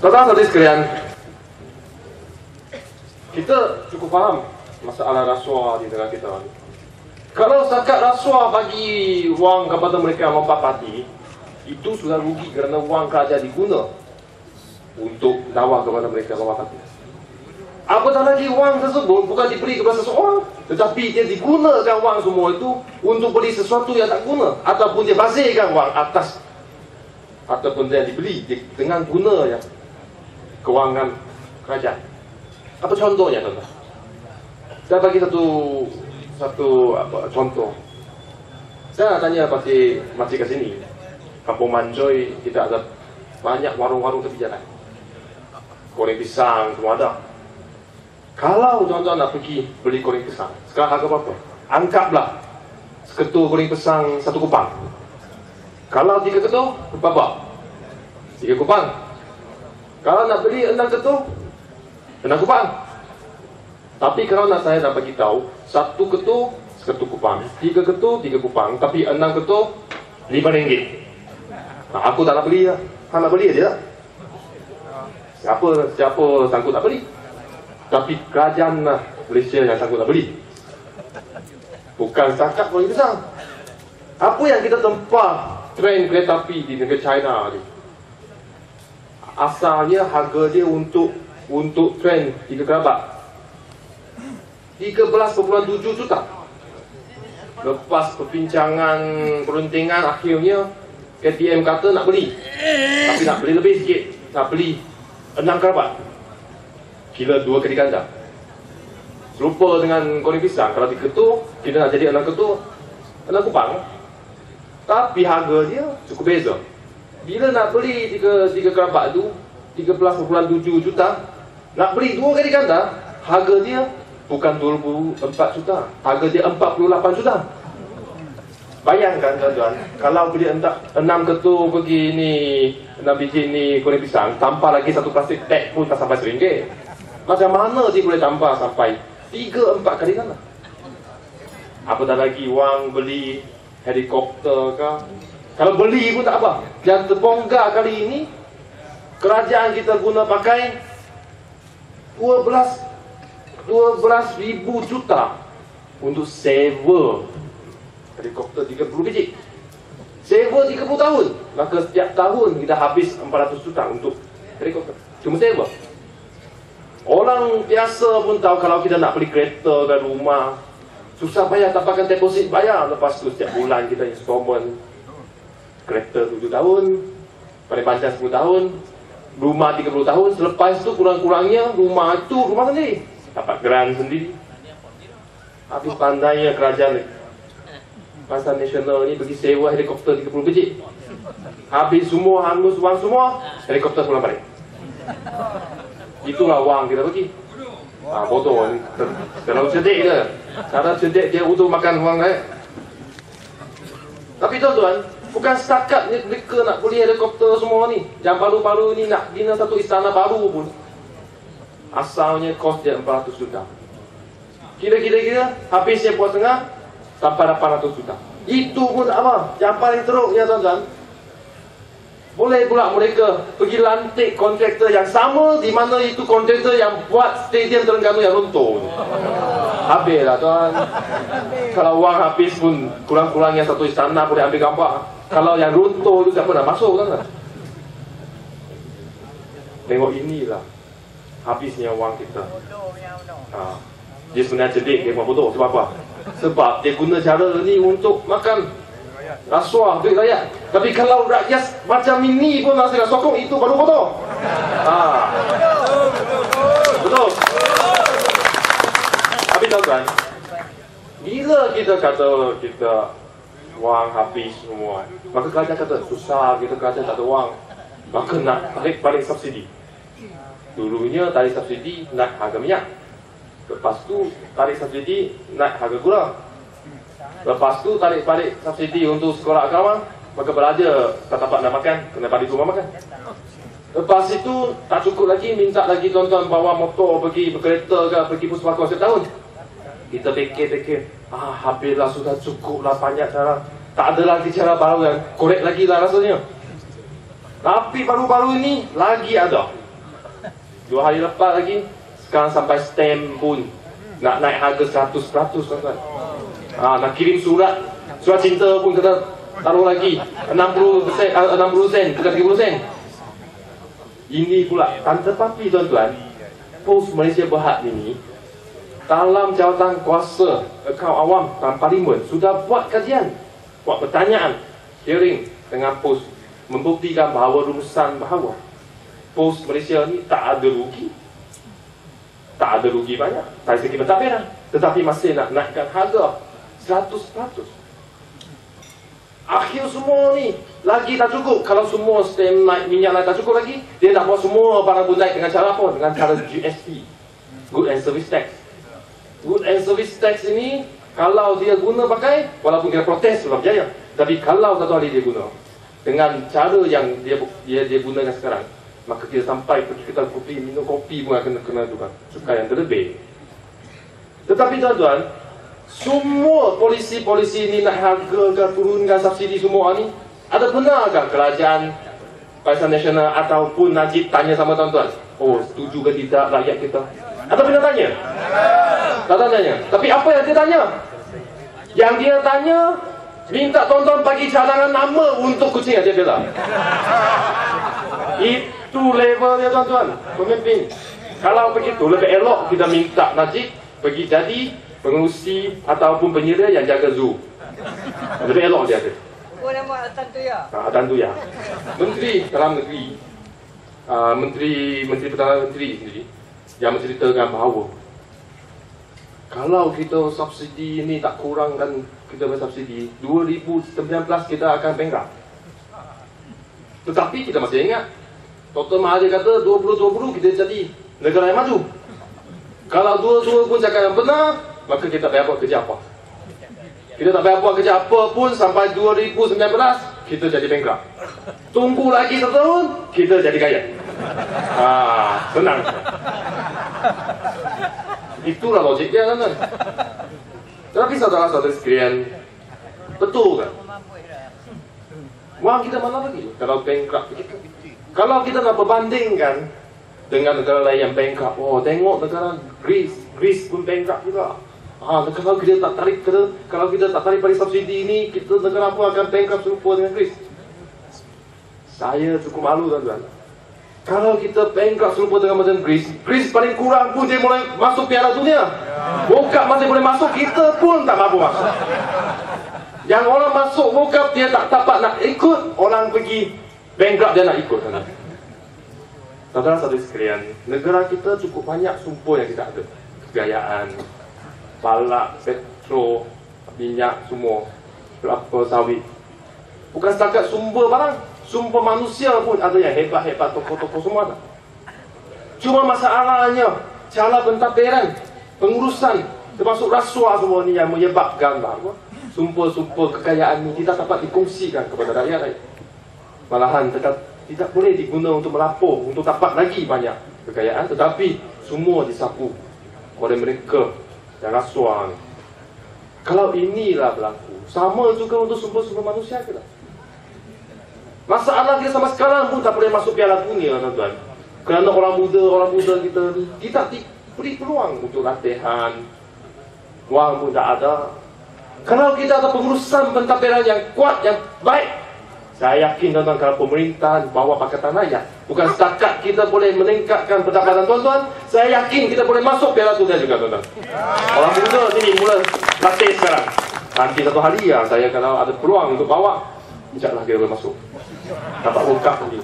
Saudara-saudari sekalian, kita cukup faham masalah rasuah di negara kita. Kalau zakat rasuah bagi wang kepada mereka yang mampat parti, itu sudah rugi kerana wang kerajaan diguna untuk dakwah kepada mereka yang mampat parti. Apatah lagi wang tersebut bukan diberi kepada seseorang, tetapi dia digunakan wang semua itu untuk beli sesuatu yang tak guna, ataupun dia bazirkan wang atas ataupun dia dibeli dengan guna yang kewangan kerajaan. Apa contohnya, tuan-tuan? Saya bagi satu contoh. Saya nak tanya makcik kat sini. Kampung Manjoy kita ada banyak warung-warung tepi jalan. Goreng pisang semua ada. Kalau tuan-tuan nak pergi beli goreng pisang, sekarang harga berapa? Anggaplah seketul goreng pisang 1 kupang. Kalau 3 ketul, berapa? 3 kupang. Kalau nak beli 6 ketul, 6 kupang. Tapi kalau saya nak bagi tahu, 1 ketul 1 kupang, 3 ketul 3 kupang, tapi 6 ketul RM5. Nah, aku tak nak beli lah. Hang nak beli aja. Siapa sanggup nak beli? Tapi kerajaan Malaysia yang sanggup nak beli. Bukan setakat goreng pisang. Apa yang kita tempah trend kereta api di negara China ni? Asalnya harga dia untuk trend 3 kerabat 13.7 juta. Lepas perbincangan peruntingan, akhirnya KTM kata nak beli, tapi nak beli lebih sikit, nak beli 6 kerabat. Kira 2 kali ganda. Serupa dengan goreng pisang, kalau 3 ketul kita nak jadi 6 ketul 6 kupang, tapi harga dia cukup beza. Bila nak beli 3 kerabat tu 13.7 juta, nak beli 2 kali ganda, harga dia bukan 24 juta, harga dia 48 juta. Bayangkan tuan-tuan, kalau beli 6 ketul pergi ni 6 biji ni goreng pisang, tanpa lagi satu plastik tag pun tak sampai RM1. Macam mana dia boleh tambah sampai 3-4 kali ganda? Apatah lagi wang beli helikopter ke? Kalau beli pun tak apa. Yang terbongkar kali ini, kerajaan kita guna pakai 12,000 juta untuk sewa helikopter 30 biji. Sewa 30 tahun. Maka setiap tahun kita habis 400 juta untuk helikopter. Cuma sewa. Orang biasa pun tahu kalau kita nak beli kereta dan rumah, susah bayar, tampakan deposit bayar. Lepas tu setiap bulan kita installment. Kereta 7 tahun, paling panjang 10 tahun, rumah 30 tahun. Selepas tu kurang-kurangnya rumah itu rumah sendiri, dapat grant sendiri. Habis pandainya kerajaan Pasar Nasional ni bagi sewa helikopter 30 biji. Habis semua, hangus wang semua, helikopter pulang balik. Itulah wang kita bagi. Bodoh ni. Terlalu cerdik ke? Cara cerdik dia untuk makan wang Tapi tuan-tuan, bukan setakat mereka nak beli helikopter semua ni. Yang baru-baru ni nak bina satu istana baru pun, asalnya kos dia 400 juta. Kira-kira habisnya puas tengah sampai 800 juta. Itu pun tak apa. Yang paling teruknya tuan-tuan, boleh pula mereka pergi lantik kontraktor yang sama, di mana itu kontraktor yang buat stadium Terengganu yang runtuh. Habislah tuan. Kalau wang habis pun kurang-kurangnya satu istana boleh ambil gambar. Kalau yang runtuh itu siapa nak masuk kan? Tengok inilah habisnya wang kita. Dia sebenarnya cerdik, dia buat bodoh. Sebab apa? Sebab dia guna cara ni untuk makan rasuah duit rakyat. Tapi kalau rakyat macam ini pun masih nak sokong, itu baru bodoh. Betul. Tapi tuan-tuan, bila kita kata kita wang habis semua, maka kerajaan kata susah, kita kerajaan tak ada wang, maka nak tarik balik subsidi. Dulunya tarik subsidi naik harga minyak, lepas tu tarik subsidi naik harga gula, lepas tu tarik balik subsidi untuk sekolah agama, maka belajar tak dapat nak makan, kena balik rumah makan. Lepas itu tak cukup lagi, minta lagi tuan-tuan bawa motor pergi berkereta ke, pergi puspakoh setiap tahun. Kita fikir-fikir, habislah, sudah cukup lah, banyak cara, tak ada lagi cara baru yang korek lagi lah rasanya. Tapi baru-baru ini lagi ada 2 hari lepas lagi, sekarang sampai stamp pun nak naik harga 100%, tuan-tuan. Nak kirim surat cinta pun kena taruh lagi 60 sen, bukan 30 sen. Ini pula. Tetapi tuan-tuan, Pos Malaysia Berhad ini dalam jawatan kuasa akaun awam dalam parlimen sudah buat kajian, buat pertanyaan, hearing dengan Pos, membuktikan bahawa rumusan bahawa Pos Malaysia ni tak ada rugi. Tak ada rugi banyak dari segi pentadbiran, tetapi masih nak naikkan harga 100%. Akhir semua ni lagi tak cukup. Kalau semua stem naik, minyak naik tak cukup lagi, dia nak buat semua barang pun naik dengan cara apa? Dengan cara GST, Good and Service Tax. Good and Service Tax ini kalau dia guna pakai, walaupun kita protes sebab berjaya, tapi kalau satu hari dia guna dengan cara yang dia gunakan sekarang, maka kita sampai pergi kedai kopi, minum kopi pun akan kena juga cukai yang terlebih. Tetapi tuan-tuan, semua polisi-polisi ini nak harga, turunkan subsidi semua ni, ada benarkah kerajaan Barisan Nasional ataupun Najib tanya sama tuan-tuan, oh setuju ke tidak rakyat kita? Ada benar tanya? Tak tanya. Tapi apa yang dia tanya? Yang dia tanya, minta tuan-tuan bagi cadangan nama untuk kucing dia bela. Itu levelnya tuan-tuan, pemimpin. Kalau begitu, lebih elok kita minta Najib pergi jadi pengurusi ataupun penyira yang jaga zoo. Lebih elok dia ada. Oh, nama Tan Tu Ya? Tan Tu Ya. Menteri Dalam Negeri, Menteri Perdana Menteri sendiri yang menceritakan bahawa kalau kita subsidi ini tak kurangkan, kita bersubsidi 2019 kita akan bankrupt. Tetapi kita masih ingat Dr. Mahathir kata 2020 kita jadi negara yang maju. Kalau dua-dua pun cakap yang benar, maka kita tak payah buat kerja apa. Kita tak payah buat kerja apa pun sampai 2019 kita jadi bankrupt. Tunggu lagi 1 tahun, kita jadi kaya. Senang. Itulah logik dia kan. Tetapi saudara-saudara sekalian, betul kan? Wang kita mana lagi kalau bankrupt begitu? Kalau kita nak berbandingkan dengan negara lain yang bankrupt, oh tengok negara Greece pun bankrupt juga. Kalau kita tak tarik pada subsidi ini, kita negara pun akan bankrupt serupa dengan Greece. Saya cukup malu tuan-tuan. Kalau kita bankrupt serupa dengan macam Greece paling kurang pun dia mulai masuk Piala Dunia. Bukan masih boleh masuk, kita pun tak mampu masuk. Yang orang masuk bukan dia tak dapat nak ikut, orang pergi bankrupt dia nak ikut. Saudara-saudari sekalian, negara kita cukup banyak sumber yang kita ada. Kekayaan, balak, petro, minyak semua, kelapa sawit. Bukan setakat sumber barang, sumber manusia pun ada yang hebat-hebat, tokoh-tokoh semua ada. Cuma masalahnya cara pentadbiran, pengurusan, termasuk rasuah semua ni yang menyebabkan bahawa sumber-sumber kekayaan ini tidak dapat dikongsikan kepada rakyat. Malahan tidak boleh diguna untuk melapor, untuk dapat lagi banyak kekayaan, tetapi semua disapu oleh mereka yang rasuah ni. Kalau inilah berlaku, sama juga untuk sumber-sumber manusia kita. Masalah kita sampai sekarang pun tak boleh masuk Piala Dunia, tuan-tuan. Kerana orang muda kita ni tidak diberi peluang untuk latihan, wang pun tak ada. Kalau kita ada pengurusan pentadbiran yang kuat, yang baik, saya yakin tuan-tuan, kalau pemerintahan bawa Pakatan Rakyat, bukan setakat kita boleh meningkatkan pendapatan tuan-tuan, saya yakin kita boleh masuk Piala Dunia juga tuan-tuan. Orang muda sini mula latih sekarang. Nanti satu hari ya, saya kalau ada peluang untuk bawa, insyaAllah kita boleh masuk. Dapat buka lagi.